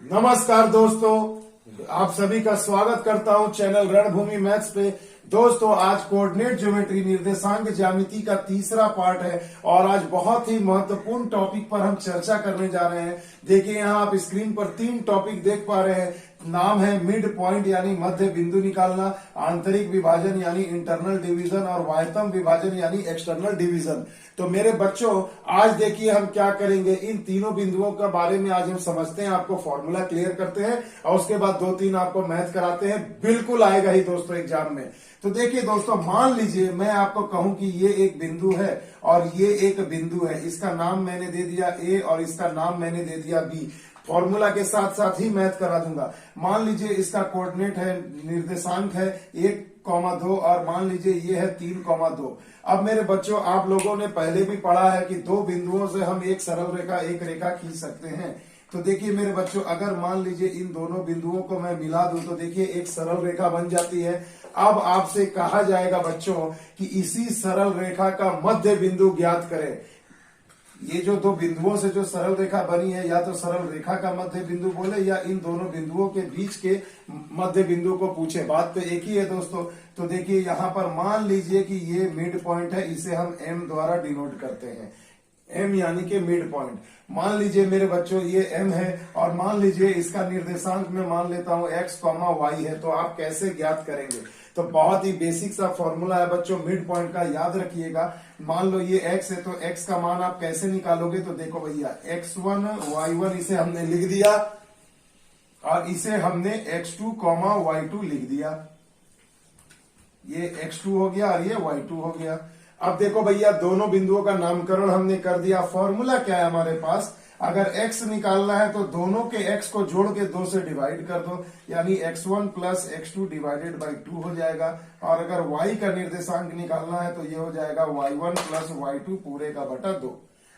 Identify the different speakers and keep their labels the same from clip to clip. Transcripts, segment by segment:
Speaker 1: नमस्कार दोस्तों, आप सभी का स्वागत करता हूं चैनल रणभूमि मैथ्स पे। दोस्तों, आज कोऑर्डिनेट ज्योमेट्री निर्देशांक ज्यामिति का तीसरा पार्ट है और आज बहुत ही महत्वपूर्ण टॉपिक पर हम चर्चा करने जा रहे हैं। देखिए, यहाँ आप स्क्रीन पर 3 टॉपिक देख पा रहे हैं। नाम है मिड पॉइंट यानी मध्य बिंदु निकालना, आंतरिक विभाजन यानी इंटरनल डिवीजन और वाह्यतम विभाजन यानी एक्सटर्नल डिवीजन। तो मेरे बच्चों, आज देखिए हम क्या करेंगे, इन तीनों बिंदुओं के बारे में आज हम समझते हैं, आपको फॉर्मूला क्लियर करते हैं और उसके बाद 2-3 आपको मैथ कराते हैं। बिल्कुल आएगा ही दोस्तों एग्जाम में। तो देखिए दोस्तों, मान लीजिए मैं आपको कहूं कि ये एक बिंदु है और ये एक बिंदु है। इसका नाम मैंने दे दिया ए और इसका नाम मैंने दे दिया बी। फॉर्मूला के साथ साथ ही मैथ करा दूंगा। मान लीजिए इसका कोऑर्डिनेट है, निर्देशांक है 1,2 और मान लीजिए ये है 3,2। अब मेरे बच्चों, आप लोगों ने पहले भी पढ़ा है कि 2 बिंदुओं से हम एक सरल रेखा, एक रेखा खींच सकते हैं। तो देखिए मेरे बच्चों, अगर मान लीजिए इन दोनों बिंदुओं को मैं मिला दूं तो देखिए एक सरल रेखा बन जाती है। अब आपसे कहा जाएगा बच्चों कि इसी सरल रेखा का मध्य बिंदु ज्ञात करें। ये जो 2 बिंदुओं से जो सरल रेखा बनी है, या तो सरल रेखा का मध्य बिंदु बोले या इन दोनों बिंदुओं के बीच के मध्य बिंदु को पूछे, बात तो एक ही है दोस्तों। तो देखिए यहाँ पर मान लीजिए कि ये मिड पॉइंट है, इसे हम एम द्वारा डिनोट करते हैं। एम यानी कि मिड पॉइंट। मान लीजिए मेरे बच्चों ये एम है और मान लीजिए इसका निर्देशांक मैं मान लेता हूं x, y है। तो आप कैसे ज्ञात करेंगे? तो बहुत ही बेसिक सा फॉर्मूला है बच्चों मिड पॉइंट का, याद रखिएगा। मान लो ये x है तो x का मान आप कैसे निकालोगे? तो देखो भैया, x1 y1 इसे हमने लिख दिया और इसे हमने x2 y2 लिख दिया। ये x2 हो गया और ये y2 हो गया। अब देखो भैया, दोनों बिंदुओं का नामकरण हमने कर दिया। फॉर्मूला क्या है हमारे पास? अगर x निकालना है तो दोनों के x को जोड़ के 2 से डिवाइड कर दो, यानी x1 plus x2 divided by 2 हो जाएगा। और अगर y का निर्देशांक निकालना है तो ये हो जाएगा y1 प्लस y2 पूरे का बटा 2।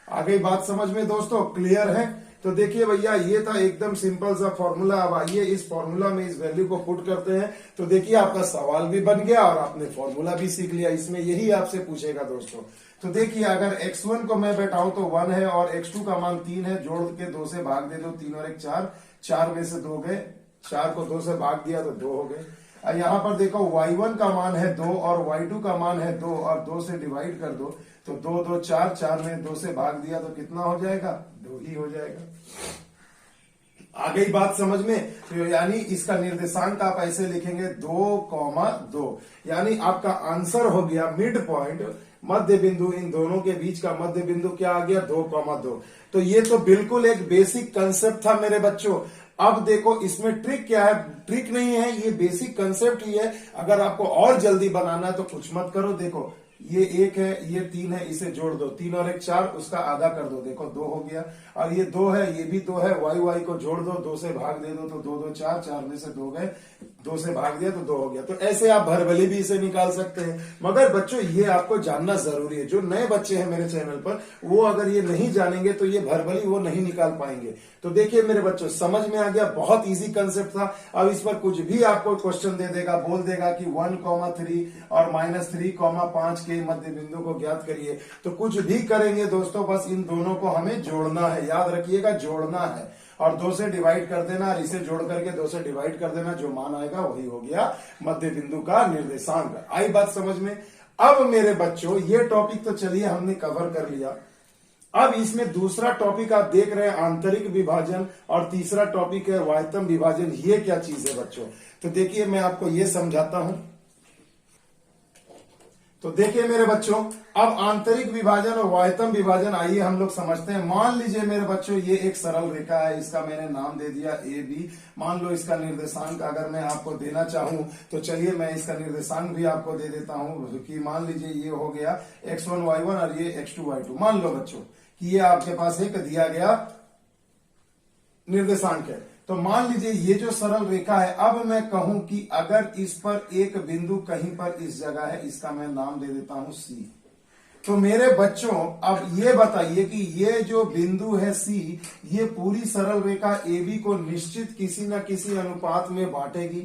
Speaker 1: आ गई बात समझ में दोस्तों? क्लियर है? तो देखिए भैया, ये था एकदम सिंपल सा फॉर्मूला। अब आइए इस फॉर्मूला में इस वैल्यू को पुट करते हैं। तो देखिए आपका सवाल भी बन गया और आपने फॉर्मूला भी सीख लिया। इसमें यही आपसे पूछेगा दोस्तों। तो देखिए, अगर x1 को मैं बैठाऊं तो 1 है और x2 का मान 3 है, जोड़ के 2 से भाग दे दो, 3 और 1 4, 4 में से 2 गए, 4 को 2 से भाग दिया तो 2 हो गए। यहाँ पर देखो y1 का मान है 2 और y2 का मान है 2 और 2 से डिवाइड कर दो तो 2 2 4, 4 में 2 से भाग दिया तो कितना हो जाएगा? 2 ही हो जाएगा। आ गई बात समझ में? तो यानी इसका निर्देशांक आप ऐसे लिखेंगे 2,2, यानी आपका आंसर हो गया मिड पॉइंट, मध्य बिंदु। इन दोनों के बीच का मध्य बिंदु क्या आ गया? 2,2। तो ये तो बिल्कुल एक बेसिक कंसेप्ट था मेरे बच्चों। अब देखो इसमें ट्रिक क्या है? ट्रिक नहीं है, ये बेसिक कंसेप्ट ही है। अगर आपको और जल्दी बनाना है तो कुछ मत करो। देखो ये 1 है, ये 3 है, इसे जोड़ दो, 3 और 1 4, उसका आधा कर दो, देखो 2 हो गया। और ये 2 है, ये भी 2 है, y को जोड़ दो, 2 से भाग दे दो तो 2 2 4, 4 में से 2 गए, 2 से भाग दिया तो 2 हो गया। तो ऐसे आप भरभली भी इसे निकाल सकते हैं। मगर बच्चों, ये आपको जानना जरूरी है। जो नए बच्चे हैं मेरे चैनल पर, वो अगर ये नहीं जानेंगे तो ये भरभली वो नहीं निकाल पाएंगे। तो देखिए मेरे बच्चों, समझ में आ गया? बहुत इजी कंसेप्ट था। अब इस पर कुछ भी आपको क्वेश्चन दे देगा, बोल देगा कि 1,3 और -3,5 के मध्य बिंदु को ज्ञात करिए, तो कुछ भी करेंगे दोस्तों, बस इन दोनों को हमें जोड़ना है। याद रखिएगा, जोड़ना है और 2 से डिवाइड कर देना और इसे जोड़ करके 2 से डिवाइड कर देना। जो मान आएगा वही हो गया मध्य बिंदु का निर्देशांक। आई बात समझ में? अब मेरे बच्चों, ये टॉपिक तो चलिए हमने कवर कर लिया। अब इसमें दूसरा टॉपिक आप देख रहे हैं आंतरिक विभाजन और तीसरा टॉपिक है वाह्यतम विभाजन। ये क्या चीज है बच्चों? तो देखिए मैं आपको ये समझाता हूं। तो देखिए मेरे बच्चों, अब आंतरिक विभाजन और वाह्यतम विभाजन आइए हम लोग समझते हैं। मान लीजिए मेरे बच्चों, ये एक सरल रेखा है, इसका मैंने नाम दे दिया ए बी। मान लो इसका निर्देशांक अगर मैं आपको देना चाहूं तो चलिए मैं इसका निर्देशांक भी आपको दे देता हूं कि मान लीजिए ये हो गया x1 y1 और ये x2 y2। मान लो बच्चों कि ये आपके पास एक दिया गया निर्देशांक है। तो मान लीजिए ये जो सरल रेखा है, अब मैं कहूं कि अगर इस पर एक बिंदु कहीं पर इस जगह है, इसका मैं नाम दे देता हूं सी। तो मेरे बच्चों, अब ये बताइए कि ये जो बिंदु है सी, ये पूरी सरल रेखा ए बी को निश्चित किसी न किसी अनुपात में बांटेगी,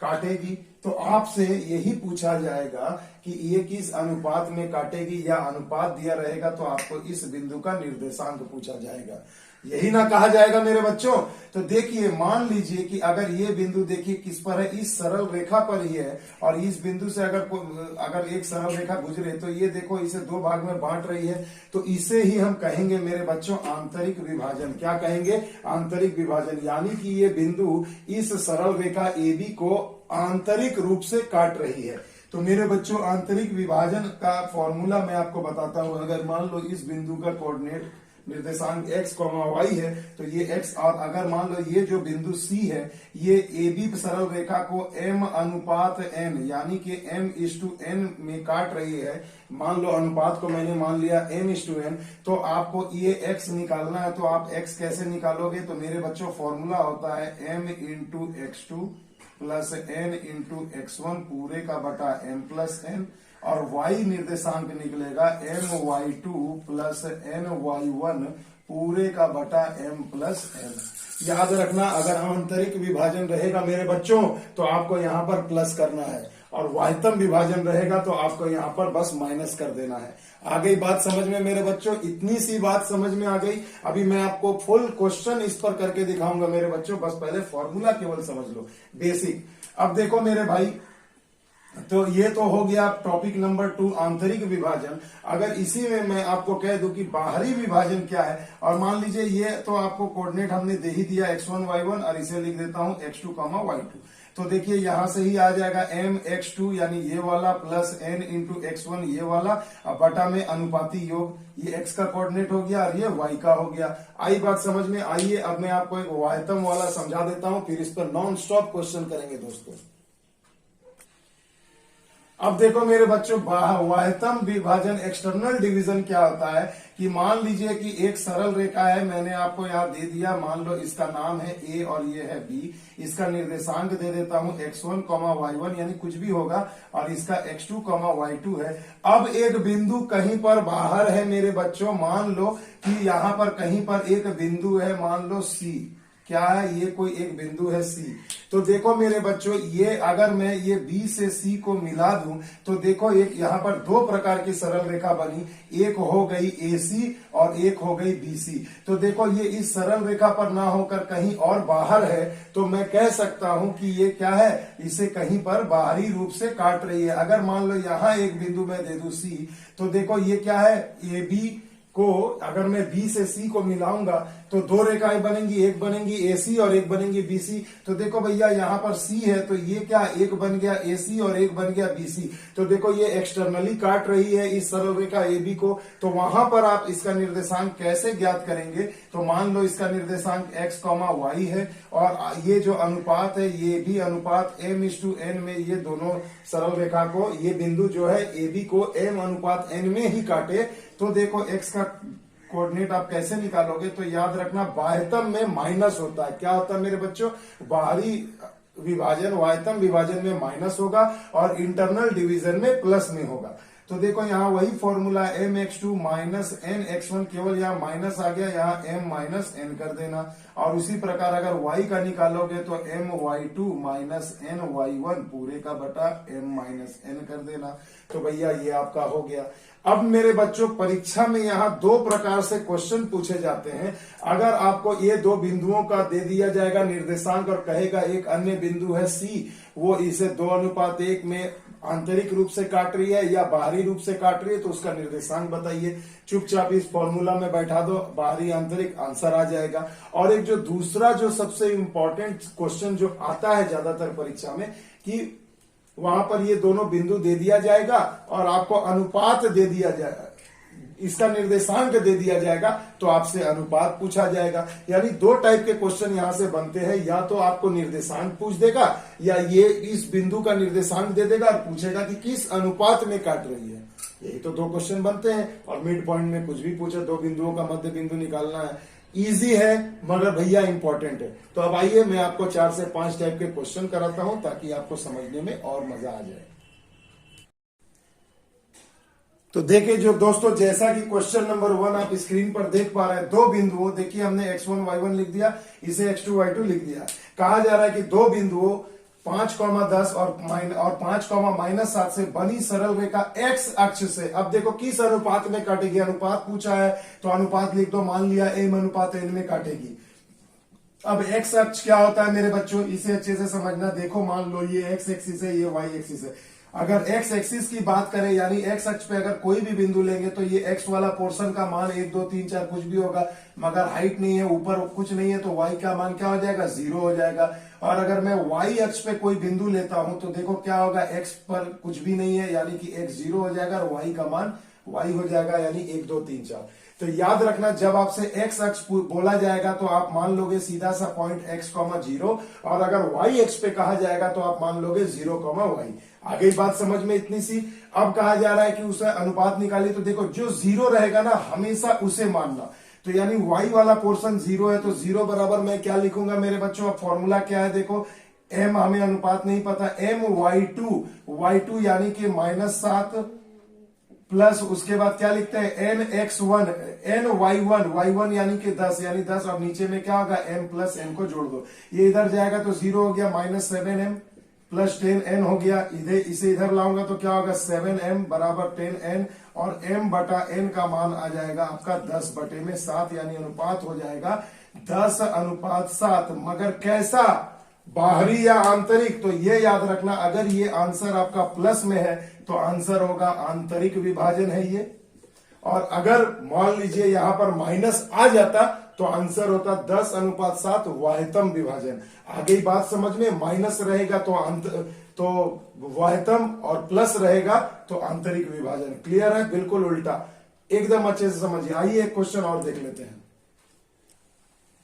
Speaker 1: काटेगी। तो आपसे यही पूछा जाएगा कि ये किस अनुपात में काटेगी, या अनुपात दिया रहेगा तो आपको इस बिंदु का निर्देशांक पूछा जाएगा। यही ना कहा जाएगा मेरे बच्चों। तो देखिए मान लीजिए कि अगर ये बिंदु देखिए किस पर है, इस सरल रेखा पर ही है, और इस बिंदु से अगर एक सरल रेखा गुजरे तो ये देखो इसे दो भाग में बांट रही है, तो इसे ही हम कहेंगे मेरे बच्चों आंतरिक विभाजन। क्या कहेंगे? आंतरिक विभाजन। यानी कि ये बिंदु इस सरल रेखा AB को आंतरिक रूप से काट रही है। तो मेरे बच्चों आंतरिक विभाजन का फॉर्मूला मैं आपको बताता हूं। अगर मान लो इस बिंदु का कोऑर्डिनेट निर्देशांक x, y है, तो ये x, और अगर मान लो ये जो बिंदु C है, ये AB सरल रेखा को m अनुपात n यानी कि m/n में काट रही है। मान लो अनुपात को मैंने मान लिया m/n, तो आपको ये x निकालना है। तो आप x कैसे निकालोगे? तो मेरे बच्चों फॉर्मूला होता है m into x2 plus n into x1 पूरे का बटा m प्लस n, और y निर्देशांक निकलेगा my2 प्लस ny1 पूरे का बटा m प्लस n। याद रखना अगर आंतरिक विभाजन रहेगा मेरे बच्चों तो आपको यहाँ पर प्लस करना है, और वाह्यतम विभाजन रहेगा तो आपको यहाँ पर बस माइनस कर देना है। आ गई बात समझ में मेरे बच्चों? इतनी सी बात समझ में आ गई। अभी मैं आपको फुल क्वेश्चन इस पर करके दिखाऊंगा मेरे बच्चों, बस पहले फॉर्मूला केवल समझ लो, बेसिक। अब देखो मेरे भाई, तो ये तो हो गया टॉपिक नंबर 2 आंतरिक विभाजन। अगर इसी में मैं आपको कह दूं कि बाहरी विभाजन क्या है, और मान लीजिए ये तो आपको कोऑर्डिनेट हमने दे ही दिया x1 y1, और इसे लिख देता हूं x2 y2। तो देखिए यहां से ही आ जाएगा m x2 यानी ये वाला प्लस n इंटू x1 ये वाला, अब बटा में अनुपाती योग, ये x का कोऑर्डिनेट हो गया और ये y का हो गया। आई बात समझ में? आइए अब मैं आपको एक वाह्यतम वाला समझा देता हूं, फिर इस पर नॉन स्टॉप क्वेश्चन करेंगे दोस्तों। अब देखो मेरे बच्चों वाह्यतम विभाजन एक्सटर्नल डिवीजन क्या होता है कि मान लीजिए कि एक सरल रेखा है, मैंने आपको यहाँ दे दिया, मान लो इसका नाम है A और ये है B, इसका निर्देशांक दे देता हूं x1, y1 यानी कुछ भी होगा, और इसका x2, y2 है। अब एक बिंदु कहीं पर बाहर है मेरे बच्चों, मान लो कि यहाँ पर कहीं पर एक बिंदु है, मान लो C। क्या है? ये कोई एक बिंदु है C। तो देखो मेरे बच्चों, ये अगर मैं ये B से C को मिला दूं तो देखो एक यहाँ पर दो प्रकार की सरल रेखा बनी, एक हो गई AC और एक हो गई BC। तो देखो ये इस सरल रेखा पर ना होकर कहीं और बाहर है, तो मैं कह सकता हूं कि ये क्या है, इसे कहीं पर बाहरी रूप से काट रही है। अगर मान लो यहाँ एक बिंदु मैं दे दूं C, तो देखो ये क्या है, AB को अगर मैं B से C को मिलाऊंगा तो दो रेखाएं बनेंगी, एक बनेंगी AC और एक बनेंगी BC। तो देखो भैया यहाँ पर C है, तो ये क्या, एक बन गया AC और एक बन गया BC। तो देखो ये एक्सटर्नली काट रही है इस सरल रेखा AB को। तो वहां पर आप इसका निर्देशांक कैसे ज्ञात करेंगे? तो मान लो इसका निर्देशांक x, y है, और ये जो अनुपात है ये भी अनुपात m/n में, ये दोनों सरल रेखा को, ये बिंदु जो है AB को m अनुपात n में ही काटे। तो देखो x का कोऑर्डिनेट आप कैसे निकालोगे? तो याद रखना बाह्यतम में माइनस होता है। क्या होता है मेरे बच्चों? बाहरी विभाजन वाह्यतम विभाजन में माइनस होगा और इंटरनल डिवीजन में प्लस में होगा। तो देखो यहाँ वही फॉर्मूला mx2 माइनस nx1, केवल यहाँ माइनस आ गया, यहाँ m माइनस n कर देना। और उसी प्रकार अगर y का निकालोगे तो my2 माइनस ny1 पूरे का बटा m माइनस n कर देना। तो भैया ये आपका हो गया। अब मेरे बच्चों परीक्षा में यहाँ दो प्रकार से क्वेश्चन पूछे जाते हैं। अगर आपको ये दो बिंदुओं का दे दिया जाएगा निर्देशांक और कहेगा एक अन्य बिंदु है C, वो इसे 2:1 में आंतरिक रूप से काट रही है या बाहरी रूप से काट रही है, तो उसका निर्देशांक बताइए। चुपचाप इस फॉर्मूला में बैठा दो, बाहरी आंतरिक आंसर आ जाएगा। और एक जो दूसरा जो सबसे इंपॉर्टेंट क्वेश्चन जो आता है ज्यादातर परीक्षा में, कि वहां पर ये दोनों बिंदु दे दिया जाएगा और आपको अनुपात दे दिया जाएगा, इसका निर्देशांक दे दिया जाएगा, तो आपसे अनुपात पूछा जाएगा। यानी दो टाइप के क्वेश्चन यहां से बनते हैं, या तो आपको निर्देशांक पूछ देगा या ये इस बिंदु का निर्देशांक दे देगा और पूछेगा कि किस अनुपात में काट रही है। यही तो दो क्वेश्चन बनते हैं। और मिड पॉइंट में कुछ भी पूछे, दो बिंदुओं का मध्य बिंदु निकालना है। इजी है मगर भैया इंपॉर्टेंट है। तो अब आइए मैं आपको 4 से 5 टाइप के क्वेश्चन कराता हूं ताकि आपको समझने में और मजा आ जाए। तो देखिए जो दोस्तों, जैसा कि क्वेश्चन नंबर 1 आप स्क्रीन पर देख पा रहे हैं, दो बिंदुओं, देखिए हमने x1 y1 लिख दिया, इसे x2 y2 लिख दिया। कहा जा रहा है कि दो बिंदुओं 5,10 और 5,-7 से बनी सरल रेखा एक्स अक्ष से, अब देखो किस अनुपात में काटेगी, अनुपात पूछा है तो अनुपात लिख दो, मान लिया m अनुपात n में काटेगी। अब एक्स अक्ष क्या होता है मेरे बच्चों, इसे अच्छे से समझना। देखो मान लो ये एक्स एक्सिस है, ये वाई एक्सिस है। अगर एक्स एक्सिस की बात करें यानी एक्स अक्ष पे अगर कोई भी बिंदु लेंगे तो ये एक्स वाला पोर्शन का मान 1 2 3 4 कुछ भी होगा, मगर हाइट नहीं है, ऊपर कुछ नहीं है, तो वाई का मान क्या हो जाएगा, 0 हो जाएगा। और अगर मैं वाई अक्ष पे कोई बिंदु लेता हूं तो देखो क्या होगा, एक्स पर कुछ भी नहीं है यानी कि एक्स 0 हो जाएगा और वाई का मान वाई हो जाएगा यानी 1 2 3 4। तो याद रखना जब आपसे एक्स अक्ष बोला जाएगा तो आप मान लोगे सीधा सा पॉइंट x, 0 और अगर y अक्ष पे कहा जाएगा तो आप मान लोगे 0, y। आगे बात समझ में इतनी सी। अब कहा जा रहा है कि उसे अनुपात निकालिए, तो देखो जो 0 रहेगा ना हमेशा उसे मानना, तो यानी y वाला पोर्शन 0 है तो 0 बराबर मैं क्या लिखूंगा मेरे बच्चों, अब फॉर्मूला क्या है देखो, m हमें अनुपात नहीं पता, m y2 यानी कि -7 प्लस उसके बाद क्या लिखते हैं n y1 यानी कि 10 यानी 10 और नीचे में क्या होगा m प्लस n को जोड़ दो, ये इधर जाएगा तो 0 हो गया, -7m प्लस 10n हो गया, इसे इधर लाऊंगा तो क्या होगा 7m बराबर 10n और m बटा n का मान आ जाएगा आपका 10 बटे में 7 यानी अनुपात हो जाएगा 10:7। मगर कैसा, बाहरी या आंतरिक, तो ये याद रखना अगर ये आंसर आपका प्लस में है तो आंसर होगा आंतरिक विभाजन है ये, और अगर मान लीजिए यहां पर माइनस आ जाता तो आंसर होता 10:7 वाह्यतम विभाजन। आगे बात समझ में, माइनस रहेगा तो वाह्यतम और प्लस रहेगा तो आंतरिक विभाजन। क्लियर है, बिल्कुल उल्टा, एकदम अच्छे से समझिए। आइए एक क्वेश्चन और देख लेते हैं।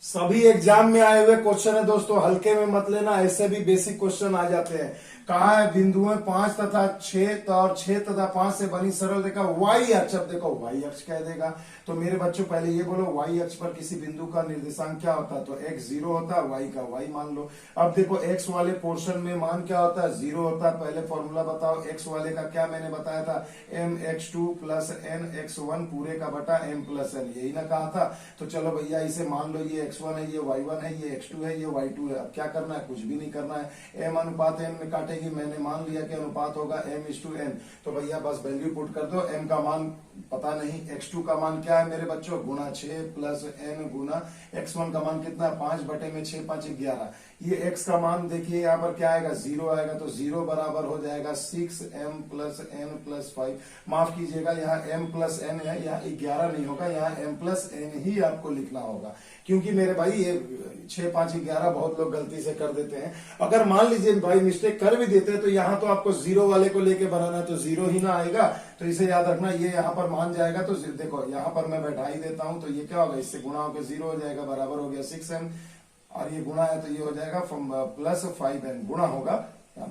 Speaker 1: सभी एग्जाम में आए हुए क्वेश्चन है दोस्तों, हल्के में मत लेना, ऐसे भी बेसिक क्वेश्चन आ जाते हैं। कहा है बिंदुओं 5 तथा 6 और 6 तथा 5 से बनी सरल रेखा वाई अक्ष, अब देखो वाई अक्ष कह देगा तो मेरे बच्चों पहले ये बोलो वाई अक्ष पर किसी बिंदु का निर्देशांक क्या होता है, तो x 0 होता है, y का y मान लो। अब देखो x वाले पोर्शन में मान क्या होता है, 0 होता है। पहले फॉर्मूला बताओ x वाले का, क्या मैंने बताया था, mx2 प्लस nx1 पूरे का बटा m प्लस n, यही ना कहा था। तो चलो भैया इसे मान लो ये x1 है, ये y1 है, ये x2 है, ये y2 है। अब क्या करना है, कुछ भी नहीं करना है, m अनुपात n में काटेगी, मैंने मान लिया कि अनुपात होगा m:n, तो भैया बस वैल्यू पुट कर दो। m का मान पता नहीं, x2 का मान क्या है मेरे बच्चों, गुना 6 प्लस n गुना x1 का मान कितना है, 5 बटे में 6 5 11। ये x का मान देखिए यहाँ पर क्या आएगा, 0 आएगा, तो 0 बराबर हो जाएगा 6m प्लस n प्लस 5। माफ कीजिएगा यहाँ m प्लस n है, यहाँ 11 नहीं होगा, यहाँ m प्लस n ही आपको लिखना होगा, क्योंकि मेरे भाई ये 6 5 11 बहुत लोग गलती से कर देते हैं। अगर मान लीजिए भाई मिस्टेक कर भी देते हैं तो यहाँ तो आपको 0 वाले को लेके बनाना है, तो 0 ही ना आएगा, तो इसे याद रखना, ये यहाँ पर मान जाएगा तो देखो यहाँ पर मैं बैठा ही देता हूं, तो ये क्या होगा, इससे गुणा होकर 0 हो जाएगा, बराबर हो गया 6m, और ये गुणा है तो ये हो जाएगा प्लस 5n, गुणा होगा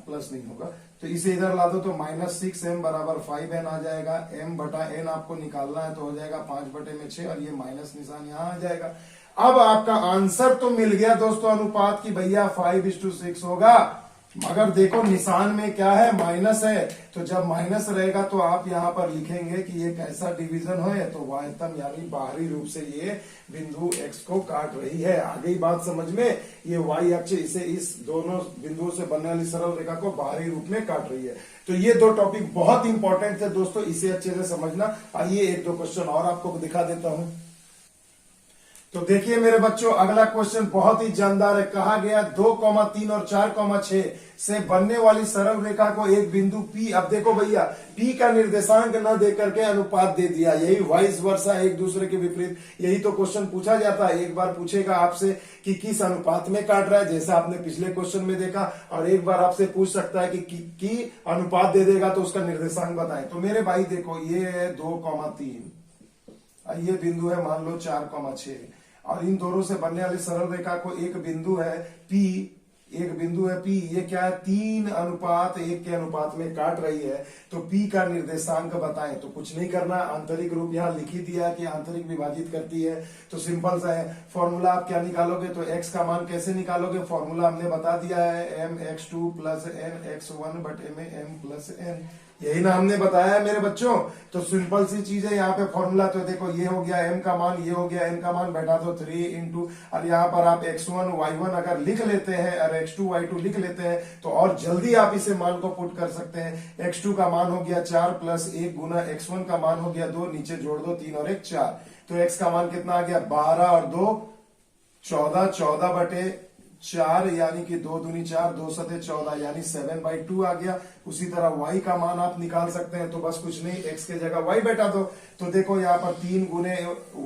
Speaker 1: प्लस नहीं होगा, तो इसे इधर ला दो तो -6m बराबर 5n आ जाएगा। m बटा n आपको निकालना है तो हो जाएगा 5 बटे में 6 और ये माइनस निशान यहाँ आ जाएगा। अब आपका आंसर तो मिल गया दोस्तों अनुपात की भैया 5:6 होगा, मगर देखो निशान में क्या है, माइनस है, तो जब माइनस रहेगा तो आप यहाँ पर लिखेंगे कि ये कैसा डिवीजन है, तो वाह्यतम यानी बाहरी रूप से ये बिंदु x को काट रही है। आगे बात समझ में, ये y अक्ष इसे इस दोनों बिंदुओं से बनने वाली सरल रेखा को बाहरी रूप में काट रही है। तो ये दो टॉपिक बहुत इंपॉर्टेंट थे दोस्तों, इसे अच्छे से समझना। आइए एक दो क्वेश्चन और आपको दिखा देता हूं। तो देखिए मेरे बच्चों अगला क्वेश्चन बहुत ही जानदार है। कहा गया 2,3 और 4,6 से बनने वाली सरल रेखा को एक बिंदु P, अब देखो भैया P का निर्देशांक न दे करके अनुपात दे दिया, यही वाइस वर्सा एक दूसरे के विपरीत, यही तो क्वेश्चन पूछा जाता है। एक बार पूछेगा आपसे कि किस अनुपात में काट रहा है, जैसा आपने पिछले क्वेश्चन में देखा, और एक बार आपसे पूछ सकता है कि अनुपात दे देगा तो उसका निर्देशांक बताएं। तो मेरे भाई देखो ये है 2,3, ये बिंदु है मान लो 4,6, और इन दोनों से बनने वाली सरल रेखा को एक बिंदु है P, एक बिंदु है P, ये क्या है 3:1 के अनुपात में काट रही है, तो P का निर्देशांक बताएं। तो कुछ नहीं करना, आंतरिक रूप यहाँ लिख ही दिया है कि आंतरिक विभाजित करती है, तो सिंपल सा है। फॉर्मूला आप क्या निकालोगे, तो x का मान कैसे निकालोगे, फॉर्मूला हमने बता दिया है mx2 प्लस nx1 बटे में m प्लस n, यही ना हमने बताया है मेरे बच्चों। तो सिंपल सी चीज है यहाँ पे फॉर्मूला। तो देखो ये हो गया m का मान, ये हो गया n का मान, बैठा दो 3 इंटू, और यहाँ पर आप x1 y1 अगर लिख लेते हैं और x2 y2 लिख लेते हैं तो और जल्दी आप इसे मान को पुट कर सकते हैं। x2 का मान हो गया 4 प्लस 1 गुना x1 का मान हो गया 2, नीचे जोड़ दो 3 और 1 4। तो x का मान कितना आ गया 12 और 2 14, 14 बटे 4 यानी कि 2 दूनी 4, 2 सते 14 यानी 7/2 आ गया। उसी तरह y का मान आप निकाल सकते हैं। तो बस कुछ नहीं, x के जगह y बैठा दो। तो देखो यहाँ पर 3 गुने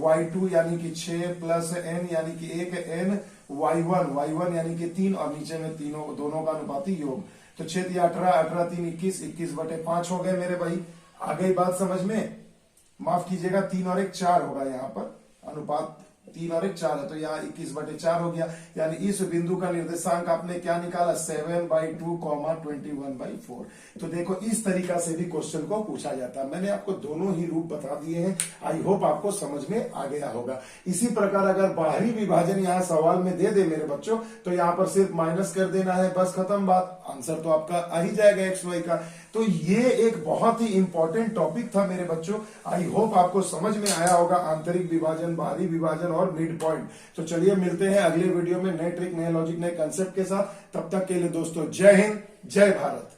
Speaker 1: y2 यानी कि 6 प्लस n यानी कि 1 n y1 यानी कि 3, और नीचे में तीनों दोनों का अनुपाती योग। तो 6 3 18, 18 3 21, 21 बटे 5 हो गए मेरे भाई। आ गई बात समझ में? माफ कीजिएगा 3 और 1 4 होगा यहाँ पर, अनुपात 3 और 1 4 है, तो यहाँ 21 बटे 4 हो गया। यानी इस बिंदु का निर्देशांक आपने क्या निकाला 7/2, 21/4। तो देखो इस तरीका से भी क्वेश्चन को पूछा जाता है। मैंने आपको दोनों ही रूप बता दिए हैं, आई होप आपको समझ में आ गया होगा। इसी प्रकार अगर बाहरी विभाजन यहाँ सवाल में दे दे मेरे बच्चों, तो यहाँ पर सिर्फ माइनस कर देना है, बस खत्म बात, आंसर तो आपका आ ही जाएगा XY का। तो ये एक बहुत ही इंपॉर्टेंट टॉपिक था मेरे बच्चों। आई होप आपको समझ में आया होगा, आंतरिक विभाजन, बाहरी विभाजन और मिड पॉइंट। तो चलिए मिलते हैं अगले वीडियो में नए ट्रिक, नए लॉजिक, नए कंसेप्ट के साथ। तब तक के लिए दोस्तों जय हिंद, जय भारत।